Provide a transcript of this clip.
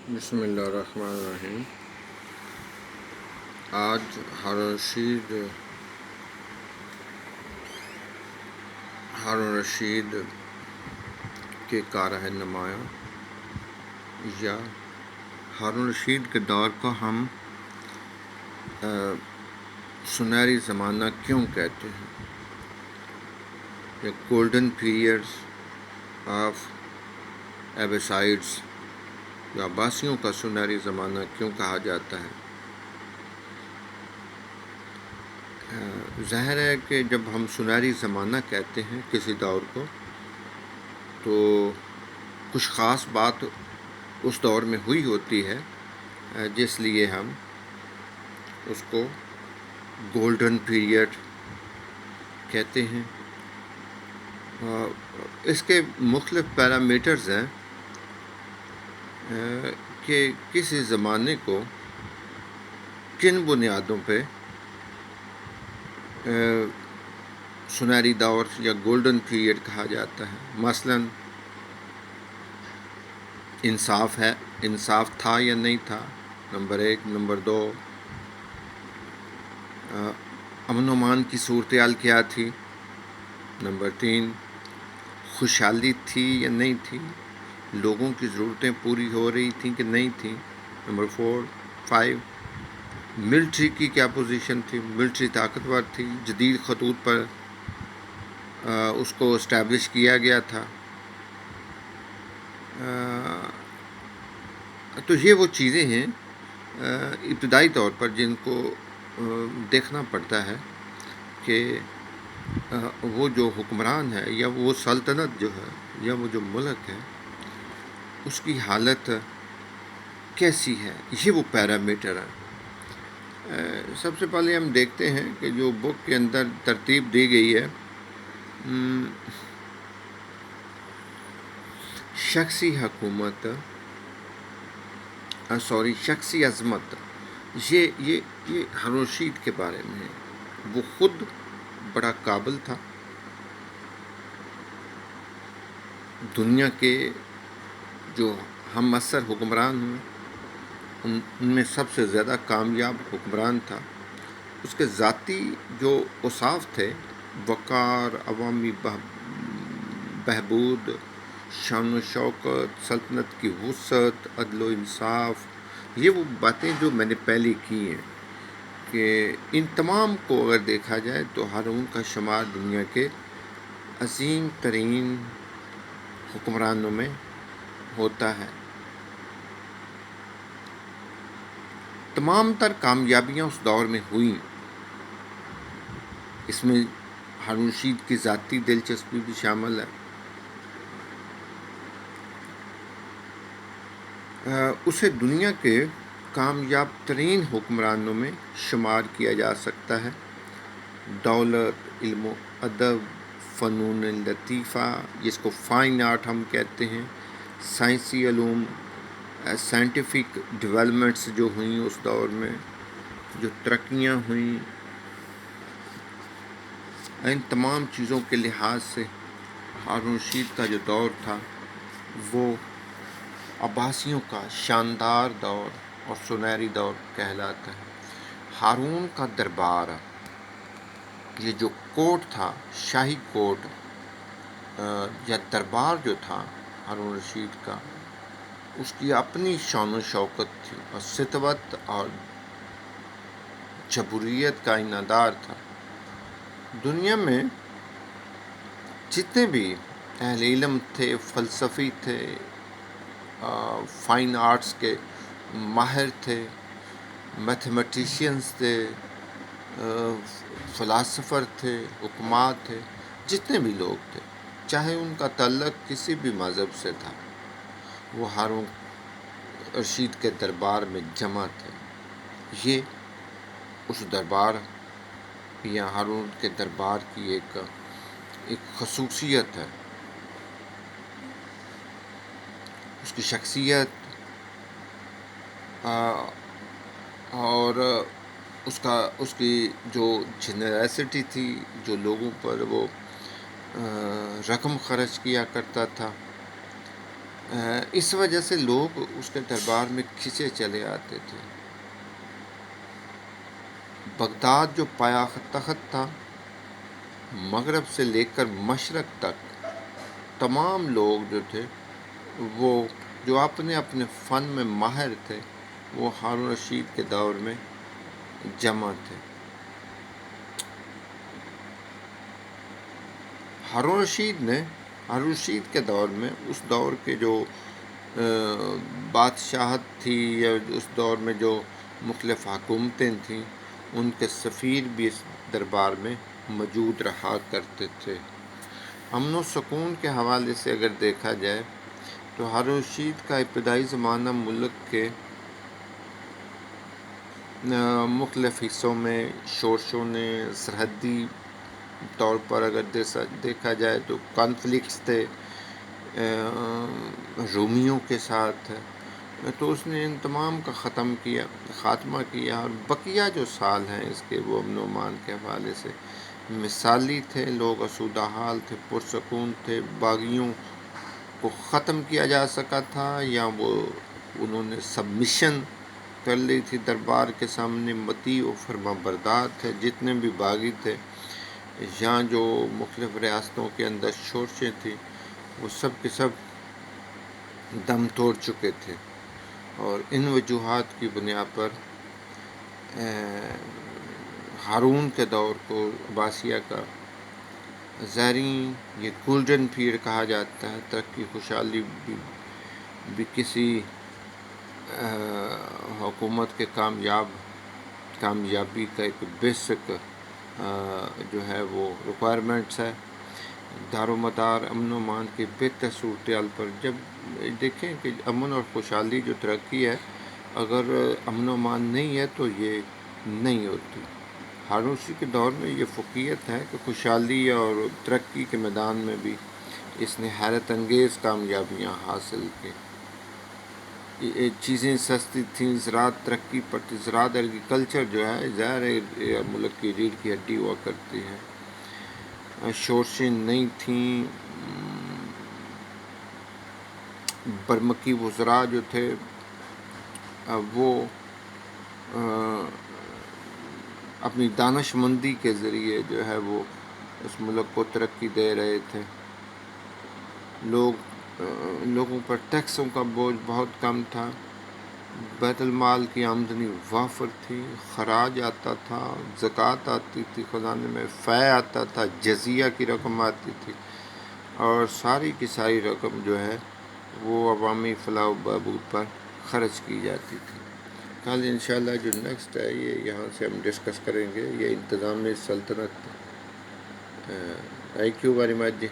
بسم اللہ الرحمن الرحیم۔ آج ہارون رشید کے کارہ نمایاں یا ہارون رشید کے دور کو ہم سنہری زمانہ کیوں کہتے ہیں، یا گولڈن پیریڈز آف ایبیسائڈس یا عباسیوں کا سنہری زمانہ کیوں کہا جاتا ہے؟ ظاہر ہے کہ جب ہم سنہری زمانہ کہتے ہیں کسی دور کو، تو کچھ خاص بات اس دور میں ہوئی ہوتی ہے جس لیے ہم اس کو گولڈن پیریڈ کہتے ہیں۔ اس کے مختلف پیرامیٹرز ہیں کہ کسی زمانے کو کن بنیادوں پہ سنہری دور یا گولڈن پیریڈ کہا جاتا ہے۔ مثلاً انصاف تھا یا نہیں تھا، نمبر 1۔ نمبر 2، امن و امان کی صورتحال کیا تھی۔ نمبر 3، خوشحالی تھی یا نہیں تھی، لوگوں کی ضرورتیں پوری ہو رہی تھیں کہ نہیں تھیں۔ نمبر 4، 5، ملٹری کی کیا پوزیشن تھی، ملٹری طاقتور تھی، جدید خطوط پر اس کو اسٹیبلش کیا گیا تھا۔ تو یہ وہ چیزیں ہیں ابتدائی طور پر جن کو دیکھنا پڑتا ہے کہ وہ جو حکمران ہے یا وہ سلطنت جو ہے یا وہ جو ملک ہے اس کی حالت کیسی ہے، یہ وہ پیرامیٹر ہے۔ سب سے پہلے ہم دیکھتے ہیں کہ جو بک کے اندر ترتیب دی گئی ہے، شخصی حکومت شخصی عظمت، یہ ہارون رشید کے بارے میں ہے۔ وہ خود بڑا قابل تھا، دنیا کے جو ہم عصر حکمران ہیں ان میں سب سے زیادہ کامیاب حکمران تھا۔ اس کے ذاتی جو اوصاف تھے، وقار، عوامی بہبود، شان و شوکت، سلطنت کی وسعت، عدل و انصاف، یہ وہ باتیں جو میں نے پہلے کی ہیں کہ ان تمام کو اگر دیکھا جائے تو ہارون کا شمار دنیا کے عظیم ترین حکمرانوں میں ہوتا ہے۔ تمام تر کامیابیاں اس دور میں ہوئیں، اس میں ہارون رشید کی ذاتی دلچسپی بھی شامل ہے۔ اسے دنیا کے کامیاب ترین حکمرانوں میں شمار کیا جا سکتا ہے۔ دولت، علم و ادب، فنون لطیفہ، جس کو فائن آرٹ ہم کہتے ہیں، سائنسی علوم، سائنٹیفک ڈیولپمنٹس جو ہوئیں اس دور میں، جو ترقیاں ہوئیں، ان تمام چیزوں کے لحاظ سے ہارون رشید کا جو دور تھا وہ عباسیوں کا شاندار دور اور سنہری دور کہلاتا ہے۔ ہارون کا دربار، یہ جو کورٹ تھا، شاہی کورٹ یا دربار جو تھا ہارون رشید کا، اس کی اپنی شان و شوکت تھی اور سطوت اور جبروریت کا انعدار تھا۔ دنیا میں جتنے بھی اہل علم تھے، فلسفی تھے، فائن آرٹس کے ماہر تھے، میتھمیٹیشینز تھے، فلاسفر تھے، حکمات تھے، جتنے بھی لوگ تھے، چاہے ان کا تعلق کسی بھی مذہب سے تھا، وہ ہارون رشید کے دربار میں جمع تھے۔ یہ اس دربار یا ہارون کے دربار کی ایک خصوصیت ہے۔ اس کی شخصیت اور اس کی جو جنراسٹی تھی، جو لوگوں پر وہ رقم خرچ کیا کرتا تھا، اس وجہ سے لوگ اس کے دربار میں کھنچے چلے آتے تھے۔ بغداد جو پایا تخت تھا، مغرب سے لے کر مشرق تک تمام لوگ جو تھے وہ جو اپنے اپنے فن میں ماہر تھے وہ ہارون رشید کے دور میں جمع تھے۔ ہارون رشید کے دور میں اس دور کے جو بادشاہت تھی یا اس دور میں جو مختلف حکومتیں تھیں، ان کے سفیر بھی اس دربار میں موجود رہا کرتے تھے۔ امن و سکون کے حوالے سے اگر دیکھا جائے تو ہارون رشید کا ابتدائی زمانہ ملک کے مختلف حصوں میں شورشوں نے سرحدی طور پر اگر دیکھا جائے تو کانفلکٹس تھے رومیوں کے ساتھ، تو اس نے ان تمام کا خاتمہ کیا، اور بقیہ جو سال ہیں اس کے وہ امن و امان کے حوالے سے مثالی تھے۔ لوگ آسودہ حال تھے، پرسکون تھے، باغیوں کو ختم کیا جا سکا تھا یا وہ انہوں نے سبمیشن کر لی تھی دربار کے سامنے، مطیع و فرما بردار تھے جتنے بھی باغی تھے۔ یہاں جو مختلف ریاستوں کے اندر شورشیں تھیں وہ سب کے سب دم توڑ چکے تھے، اور ان وجوہات کی بنیاد پر ہارون کے دور کو عباسیہ کا زرعی یہ گولڈن پیریڈ کہا جاتا ہے۔ ترقی خوشحالی بھی کسی حکومت کے کامیابی کا ایک بیسک جو ہے وہ ریکوائرمنٹس ہے۔ دار و مدار امن و امان کی بہتر صورتحال پر جب دیکھیں کہ امن اور خوشحالی جو ترقی ہے، اگر امن و امان نہیں ہے تو یہ نہیں ہوتی۔ ہارون رشید کے دور میں یہ فوقیت ہے کہ خوشحالی اور ترقی کے میدان میں بھی اس نے حیرت انگیز کامیابیاں حاصل کی۔ چیزیں سستی تھیں، زراعت ترقی پر تھی، زراعت ایگریکلچر جو ہے ظاہر ہے ملک کی ریڑھ کی ہڈی ہوا کرتی ہے۔ شورشیں نہیں تھیں، برمکی وزراء جو تھے وہ اپنی دانش مندی کے ذریعے جو ہے وہ اس ملک کو ترقی دے رہے تھے۔ لوگوں پر ٹیکسوں کا بوجھ بہت کم تھا، بیت المال کی آمدنی وافر تھی، خراج آتا تھا، زکوٰۃ آتی تھی خزانے میں، فے آتا تھا، جزیہ کی رقم آتی تھی، اور ساری کی ساری رقم جو ہے وہ عوامی فلاح و بہبود پر خرچ کی جاتی تھی۔ کل انشاءاللہ جو نیکسٹ ہے یہ یہاں سے ہم ڈسکس کریں گے، یہ انتظامی سلطنت۔ Thank you very much G.